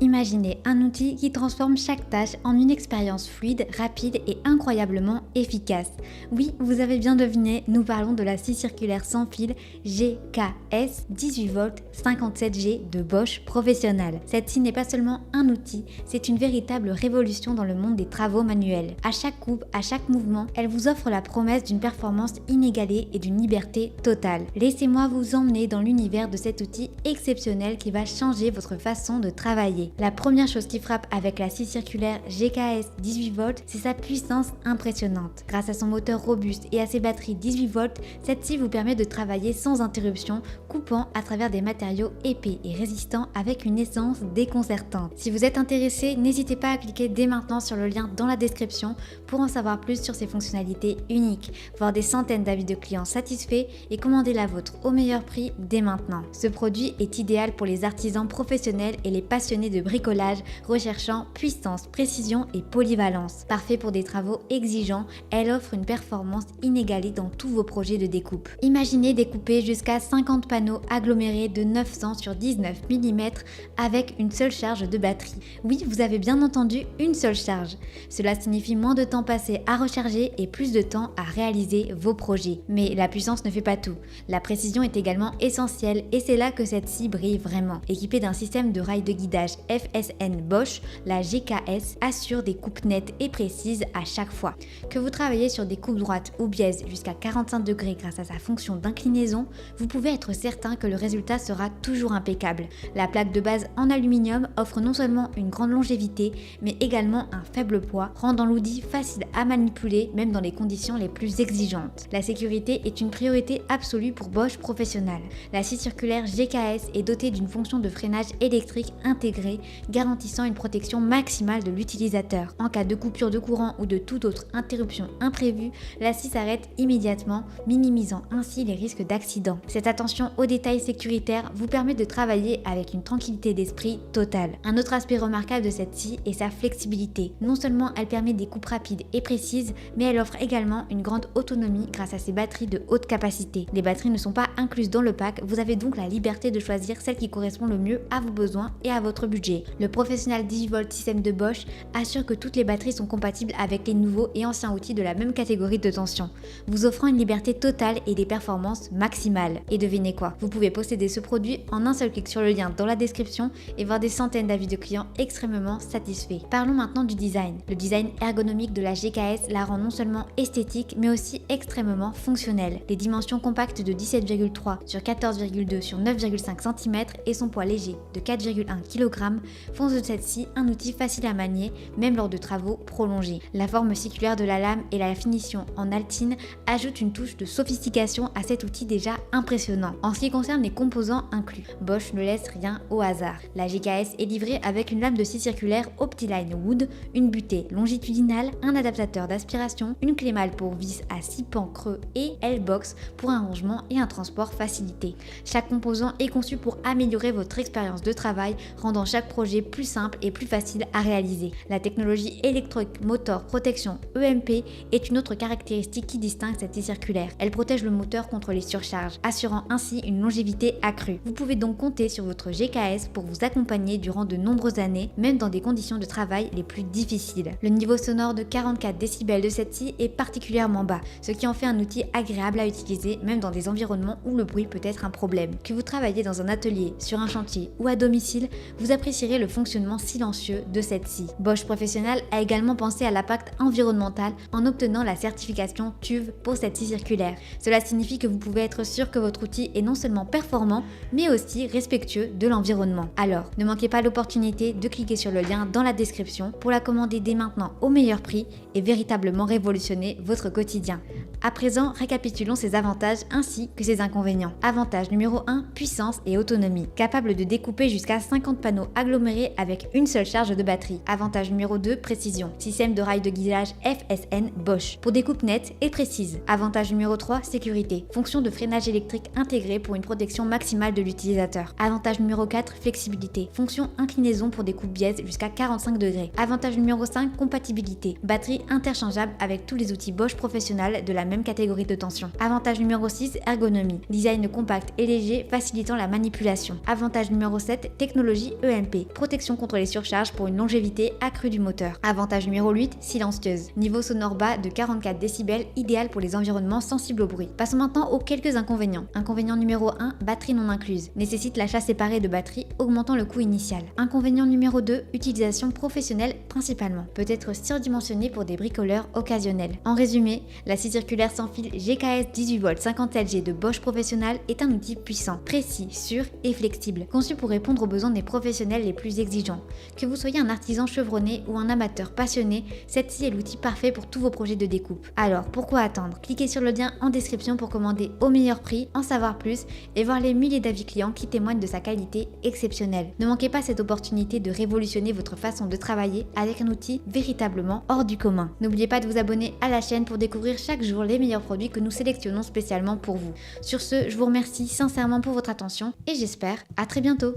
Imaginez un outil qui transforme chaque tâche en une expérience fluide, rapide et incroyablement efficace. Oui, vous avez bien deviné, nous parlons de la scie circulaire sans fil GKS 18V 57G de Bosch Professional. Cette scie n'est pas seulement un outil, c'est une véritable révolution dans le monde des travaux manuels. À chaque coupe, à chaque mouvement, elle vous offre la promesse d'une performance inégalée et d'une liberté totale. Laissez-moi vous emmener dans l'univers de cet outil exceptionnel qui va changer votre façon de travailler. La première chose qui frappe avec la scie circulaire GKS 18V, c'est sa puissance impressionnante. Grâce à son moteur robuste et à ses batteries 18V, cette scie vous permet de travailler sans interruption, coupant à travers des matériaux épais et résistants avec une essence déconcertante. Si vous êtes intéressé, n'hésitez pas à cliquer dès maintenant sur le lien dans la description pour en savoir plus sur ses fonctionnalités uniques, voir des centaines d'avis de clients satisfaits et commander la vôtre au meilleur prix dès maintenant. Ce produit est idéal pour les artisans professionnels et les passionnés de bricolage recherchant puissance, précision et polyvalence. Parfait pour des travaux exigeants, elle offre une performance inégalée dans tous vos projets de découpe. Imaginez découper jusqu'à 50 panneaux agglomérés de 900 sur 19 mm avec une seule charge de batterie. Oui, vous avez bien entendu, une seule charge. Cela signifie moins de temps passé à recharger et plus de temps à réaliser vos projets. Mais la puissance ne fait pas tout. La précision est également essentielle et c'est là que cette scie brille vraiment. Équipée d'un système de rails de guidage FSN Bosch, la GKS assure des coupes nettes et précises à chaque fois. Que vous travaillez sur des coupes droites ou biaises jusqu'à 45 degrés grâce à sa fonction d'inclinaison, vous pouvez être certain que le résultat sera toujours impeccable. La plaque de base en aluminium offre non seulement une grande longévité, mais également un faible poids, rendant l'outil facile à manipuler même dans les conditions les plus exigeantes. La sécurité est une priorité absolue pour Bosch Professional. La scie circulaire GKS est dotée d'une fonction de freinage électrique intégrée, garantissant une protection maximale de l'utilisateur. En cas de coupure de courant ou de toute autre interruption imprévue, la scie s'arrête immédiatement, minimisant ainsi les risques d'accident. Cette attention aux détails sécuritaires vous permet de travailler avec une tranquillité d'esprit totale. Un autre aspect remarquable de cette scie est sa flexibilité. Non seulement elle permet des coupes rapides et précises, mais elle offre également une grande autonomie grâce à ses batteries de haute capacité. Les batteries ne sont pas incluses dans le pack, vous avez donc la liberté de choisir celle qui correspond le mieux à vos besoins et à votre budget. Le Professional 18V système de Bosch assure que toutes les batteries sont compatibles avec les nouveaux et anciens outils de la même catégorie de tension, vous offrant une liberté totale et des performances maximales. Et devinez quoi, vous pouvez posséder ce produit en un seul clic sur le lien dans la description et voir des centaines d'avis de clients extrêmement satisfaits. Parlons maintenant du design. Le design ergonomique de la GKS la rend non seulement esthétique mais aussi extrêmement fonctionnelle. Les dimensions compactes de 17,3 sur 14,2 sur 9,5 cm et son poids léger de 4,1 kg font de cette scie un outil facile à manier, même lors de travaux prolongés. La forme circulaire de la lame et la finition en altine ajoutent une touche de sophistication à cet outil déjà impressionnant. En ce qui concerne les composants inclus, Bosch ne laisse rien au hasard. La GKS est livrée avec une lame de scie circulaire Optiline Wood, une butée longitudinale, un adaptateur d'aspiration, une clé malle pour vis à 6 pans creux et L-box pour un rangement et un transport facilité. Chaque composant est conçu pour améliorer votre expérience de travail, rendant chaque projet plus simple et plus facile à réaliser. La technologie électrique motor protection EMP est une autre caractéristique qui distingue cette scie circulaire. Elle protège le moteur contre les surcharges, assurant ainsi une longévité accrue. Vous pouvez donc compter sur votre GKS pour vous accompagner durant de nombreuses années, même dans des conditions de travail les plus difficiles. Le niveau sonore de 44 décibels de cette scie est particulièrement bas, ce qui en fait un outil agréable à utiliser même dans des environnements où le bruit peut être un problème. Que vous travaillez dans un atelier, sur un chantier ou à domicile, vous apprécierez le fonctionnement silencieux de cette scie. Bosch Professional a également pensé à l'impact environnemental en obtenant la certification TÜV pour cette scie circulaire. Cela signifie que vous pouvez être sûr que votre outil est non seulement performant, mais aussi respectueux de l'environnement. Alors, ne manquez pas l'opportunité de cliquer sur le lien dans la description pour la commander dès maintenant au meilleur prix et véritablement révolutionner votre quotidien. À présent, récapitulons ses avantages ainsi que ses inconvénients. Avantage numéro 1, puissance et autonomie. Capable de découper jusqu'à 50 panneaux agglomérés avec une seule charge de batterie. Avantage numéro 2, précision. Système de rails de guidage FSN Bosch pour des coupes nettes et précises. Avantage numéro 3, sécurité. Fonction de freinage électrique intégrée pour une protection maximale de l'utilisateur. Avantage numéro 4, flexibilité. Fonction inclinaison pour des coupes biaises jusqu'à 45 degrés. Avantage numéro 5, compatibilité. Batterie interchangeable avec tous les outils Bosch Professional de la même catégorie de tension. Avantage numéro 6, ergonomie. Design compact et léger facilitant la manipulation. Avantage numéro 7, technologie EMP. épais. Protection contre les surcharges pour une longévité accrue du moteur. Avantage numéro 8, silencieuse. Niveau sonore bas de 44 décibels, idéal pour les environnements sensibles au bruit. Passons maintenant aux quelques inconvénients. Inconvénient numéro 1, batterie non incluse. Nécessite l'achat séparé de batterie, augmentant le coût initial. Inconvénient numéro 2, utilisation professionnelle principalement. Peut être surdimensionné pour des bricoleurs occasionnels. En résumé, la scie circulaire sans fil GKS 18V 57G de Bosch Professional est un outil puissant, précis, sûr et flexible, conçu pour répondre aux besoins des professionnels les plus exigeants. Que vous soyez un artisan chevronné ou un amateur passionné, cette scie est l'outil parfait pour tous vos projets de découpe. Alors, pourquoi attendre? Cliquez sur le lien en description pour commander au meilleur prix, en savoir plus et voir les milliers d'avis clients qui témoignent de sa qualité exceptionnelle. Ne manquez pas cette opportunité de révolutionner votre façon de travailler avec un outil véritablement hors du commun. N'oubliez pas de vous abonner à la chaîne pour découvrir chaque jour les meilleurs produits que nous sélectionnons spécialement pour vous. Sur ce, je vous remercie sincèrement pour votre attention et j'espère à très bientôt.